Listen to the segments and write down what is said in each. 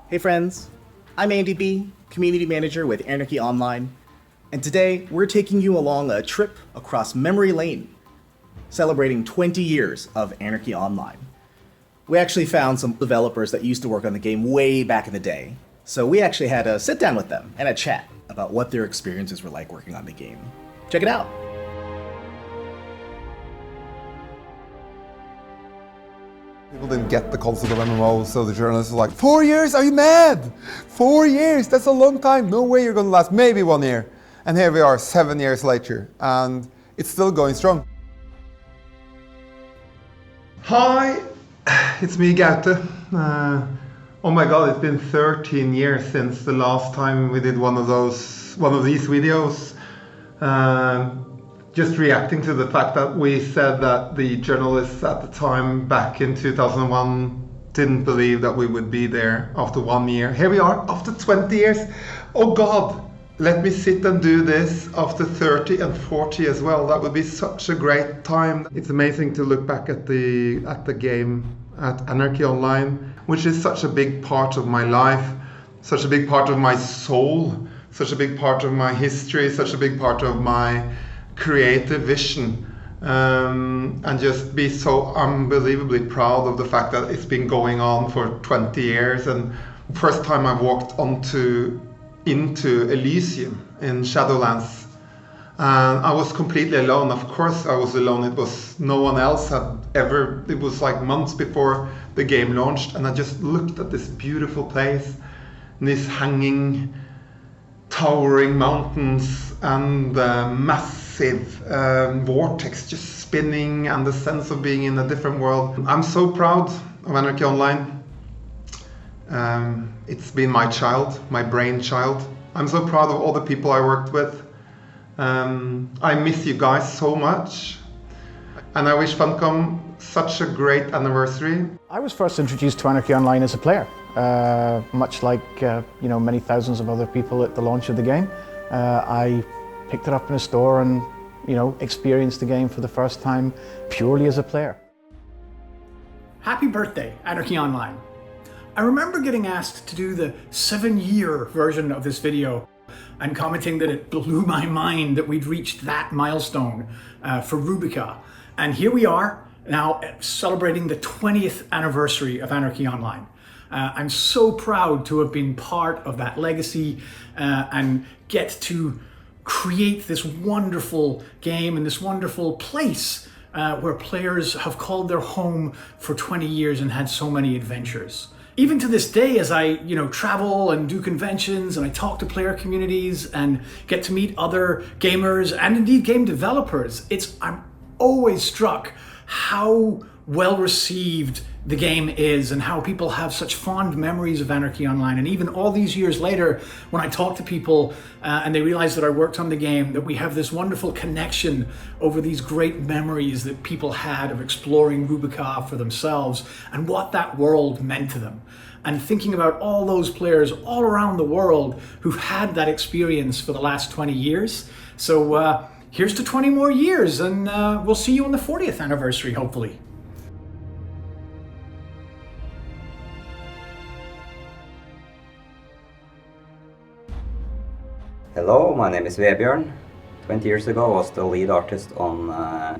Hey friends, I'm Andy B, Community Manager with Anarchy Online, and today we're taking you along a trip across memory lane, celebrating 20 years of Anarchy Online. We actually found some developers that used to work on the game way back in the day, so we actually had a sit down with them and a chat about what their experiences were like working on the game. Check it out! People didn't get the concept of MMO, so the journalists were like, 4 years? Are you mad? 4 years? That's a long time. No way you're going to last maybe 1 year. And here we are 7 years later, and it's still going strong. Hi, it's me, Gaute. Oh my god, it's been 13 years since the last time we did one of these videos. Just reacting to the fact that we said that the journalists at the time back in 2001 didn't believe that we would be there after 1 year. Here we are after 20 years. Oh God, let me sit and do this after 30 and 40 as well. That would be such a great time. It's amazing to look back at the game, at Anarchy Online, which is such a big part of my life, such a big part of my soul, such a big part of my history, such a big part of my creative vision, and just be so unbelievably proud of the fact that it's been going on for 20 years. And first time I walked into Elysium in Shadowlands, and I was completely alone. Of course I was alone. It was no one else had ever. It was like months before the game launched, and I just looked at this beautiful place, and these hanging towering mountains and massive vortex just spinning, and the sense of being in a different world. I'm so proud of Anarchy Online. It's been my child, my brainchild. I'm so proud of all the people I worked with. I miss you guys so much, and I wish Funcom such a great anniversary. I was first introduced to Anarchy Online as a player, much like many thousands of other people at the launch of the game. I picked it up in a store and experienced the game for the first time purely as a player. Happy birthday, Anarchy Online. I remember getting asked to do the 7-year version of this video and commenting that it blew my mind that we'd reached that milestone for Rubica. And here we are now celebrating the 20th anniversary of Anarchy Online. I'm so proud to have been part of that legacy and get to create this wonderful game and this wonderful place where players have called their home for 20 years and had so many adventures. Even to this day, as I travel and do conventions and I talk to player communities and get to meet other gamers and indeed game developers, I'm always struck how well received the game is and how people have such fond memories of Anarchy Online. And even all these years later, when I talk to people and they realize that I worked on the game, that we have this wonderful connection over these great memories that people had of exploring Rubica for themselves and what that world meant to them. And thinking about all those players all around the world who've had that experience for the last 20 years. So here's to 20 more years, and we'll see you on the 40th anniversary, hopefully. Hello, my name is Vebjørn. 20 years ago I was the lead artist on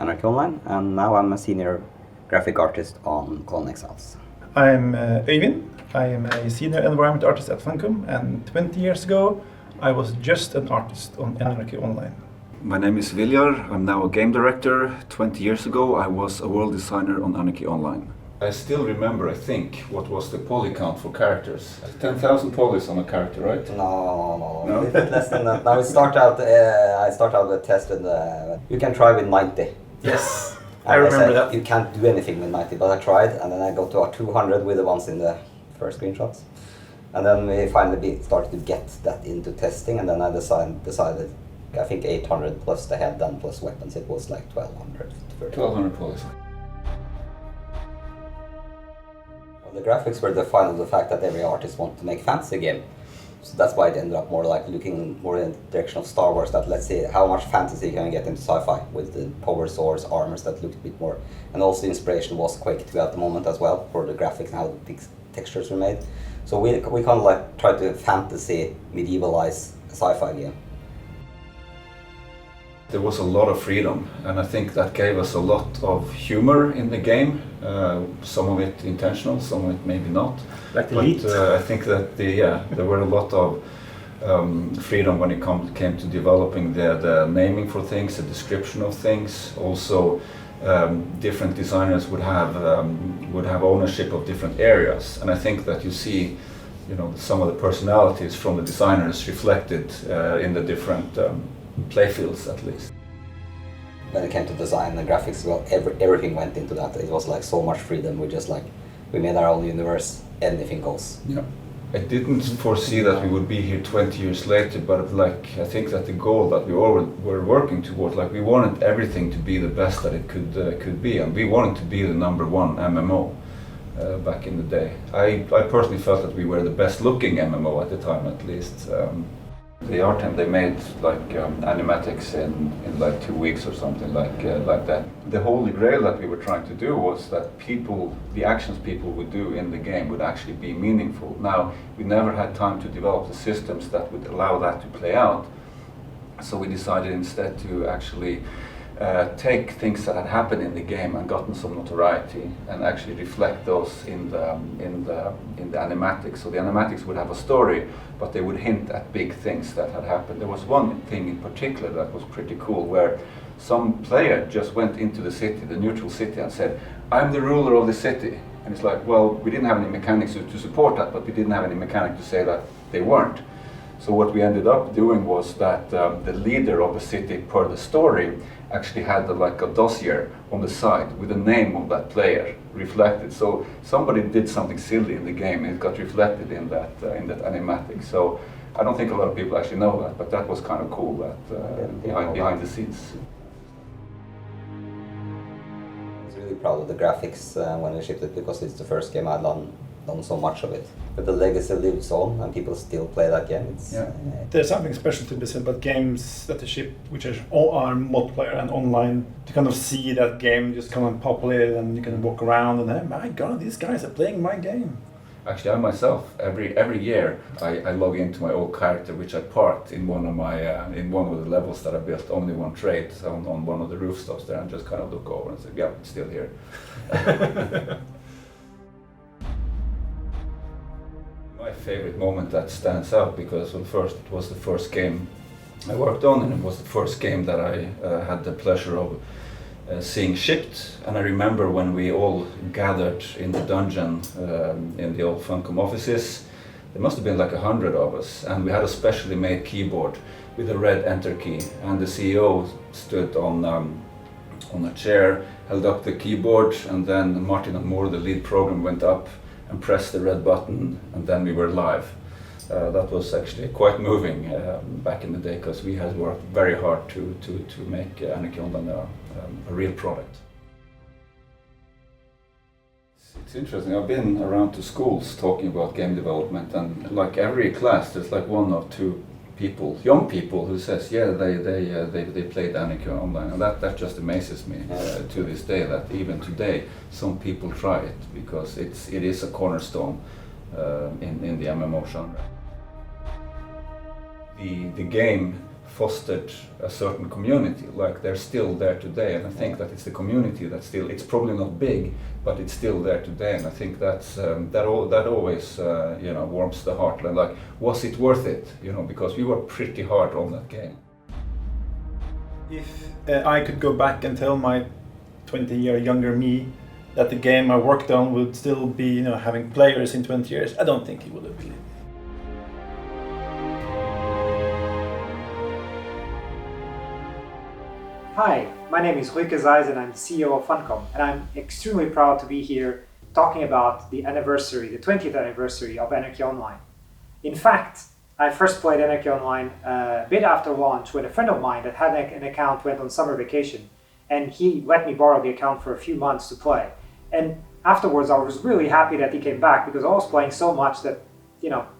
Anarchy Online, and now I'm a senior graphic artist on Clone Exiles. I'm Øyvind. I am a senior environment artist at Funcom, and 20 years ago I was just an artist on Anarchy Online. My name is Viljar. I'm now a game director. 20 years ago I was a world designer on Anarchy Online. I still remember, I think, what was the poly count for characters. 10,000 polys on a character, right? No? A bit less than that. Now I start out with test with you can try with 90. Yes, I remember that. You can't do anything with 90, but I tried, and then I got to 200 with the ones in the first screenshots. And then we finally started to get that into testing, and then I decided I think 800 plus the head and plus weapons, it was like 1200. 1200 polys. The graphics were defined of the fact that every artist wanted to make a fantasy game. So that's why it ended up more like looking more in the direction of Star Wars, that let's see how much fantasy can we get into sci-fi with the power swords, armors that looked a bit more. And also the inspiration was Quake 2 at the moment as well for the graphics and how textures were made. So we kind of like tried to fantasy medievalize a sci-fi game. There was a lot of freedom, and I think that gave us a lot of humor in the game. Some of it intentional, some of it maybe not. Like the But lead. I think that there were a lot of freedom when it came to developing the naming for things, the description of things. Also, different designers would have ownership of different areas, and I think that you see, some of the personalities from the designers reflected in the different playfields, at least. When it came to design and graphics, well, everything went into that. It was like so much freedom. We made our own universe. Anything goes. Yeah. I didn't foresee that we would be here 20 years later, but I think that the goal that we all were working towards, we wanted everything to be the best that it could be, and we wanted to be the #1 MMO back in the day. I personally felt that we were the best looking MMO at the time, at least. The art team, they made animatics in 2 weeks or something like that. The holy grail that we were trying to do was that the actions people would do in the game would actually be meaningful. Now, we never had time to develop the systems that would allow that to play out, so we decided instead to actually take things that had happened in the game and gotten some notoriety and actually reflect those in the animatics. So the animatics would have a story, but they would hint at big things that had happened. There was one thing in particular that was pretty cool, where some player just went into the city, the neutral city, and said, "I'm the ruler of the city." And it's like, well, we didn't have any mechanics to support that, but we didn't have any mechanic to say that they weren't. So what we ended up doing was that the leader of the city, per the story, actually had a dossier on the side with the name of that player reflected. So somebody did something silly in the game, and it got reflected in that animatic. So I don't think a lot of people actually know that, but that was kind of cool. Behind the scenes. I was really proud of the graphics when we shipped it, because it's the first game I'd done so much of it. But the legacy lives on, and people still play that game. There's something special to be said about games that they ship, which are multiplayer and online. To kind of see that game just come and populate, and you can walk around and, hey, my God, these guys are playing my game. Actually, I myself, every year, I log into my old character, which I parked in one of the levels that I built, only one trade, on one of the rooftops there, and just kind of look over and say, yeah, it's still here. My favorite moment that stands out, because first it was the first game I worked on, and it was the first game that I had the pleasure of seeing shipped. And I remember when we all gathered in the dungeon in the old Funcom offices. There must have been 100 of us, and we had a specially made keyboard with a red enter key, and the CEO stood on a chair, held up the keyboard, and then Martin and Moore, the lead program, went up and pressed the red button, and then we were live. That was actually quite moving back in the day, because we had worked very hard to make Anarchy Online a real product. It's interesting. I've been around to schools talking about game development, and every class there's one or two people, young people, who says, yeah, they played Anarchy Online, and that just amazes me to this day, that even today some people try it, because it is a cornerstone in the MMO genre. The game fostered a certain community, they're still there today, and I think that it's the community that still, it's probably not big, but it's still there today, and I think that's that always warms the heart, and was it worth it, because we were pretty hard on that game. If I could go back and tell my 20-year younger me that the game I worked on would still be having players in 20 years, I don't think he would have believed. Hi, my name is Ruike Zeiss and I'm the CEO of Funcom, and I'm extremely proud to be here talking about the 20th anniversary of Anarchy Online. In fact, I first played Anarchy Online a bit after launch, when a friend of mine that had an account went on summer vacation, and he let me borrow the account for a few months to play. And afterwards I was really happy that he came back, because I was playing so much that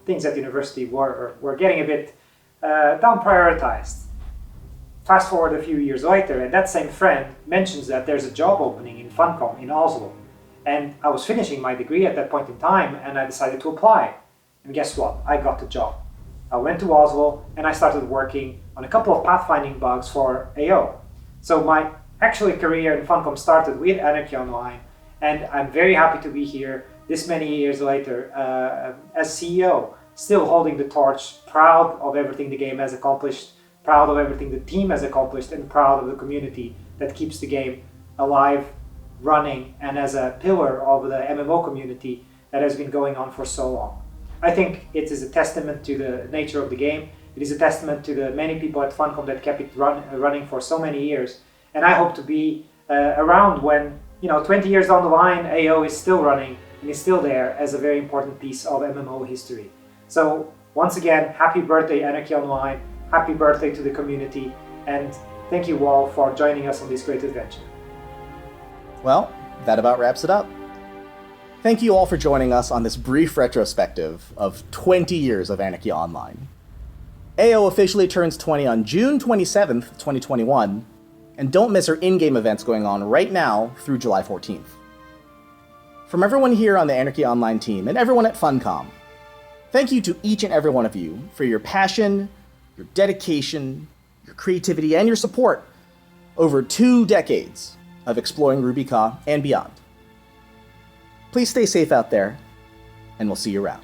things at university were getting a bit down prioritized. Fast forward a few years later, and that same friend mentions that there's a job opening in Funcom in Oslo. And I was finishing my degree at that point in time, and I decided to apply. And guess what? I got the job. I went to Oslo and I started working on a couple of pathfinding bugs for AO. So my actual career in Funcom started with Anarchy Online, and I'm very happy to be here this many years later as CEO, still holding the torch, proud of everything the game has accomplished, proud of everything the team has accomplished, and proud of the community that keeps the game alive, running, and as a pillar of the MMO community that has been going on for so long. I think it is a testament to the nature of the game. It is a testament to the many people at Funcom that kept it running for so many years. And I hope to be around when, 20 years down the line, AO is still running and is still there as a very important piece of MMO history. So once again, happy birthday Anarchy Online, happy birthday to the community, and thank you all for joining us on this great adventure. Well, that about wraps it up. Thank you all for joining us on this brief retrospective of 20 years of Anarchy Online. AO officially turns 20 on June 27th, 2021, and don't miss our in-game events going on right now through July 14th. From everyone here on the Anarchy Online team and everyone at Funcom, thank you to each and every one of you for your passion, your dedication, your creativity, and your support over 2 decades of exploring Ruby Ka and beyond. Please stay safe out there, and we'll see you around.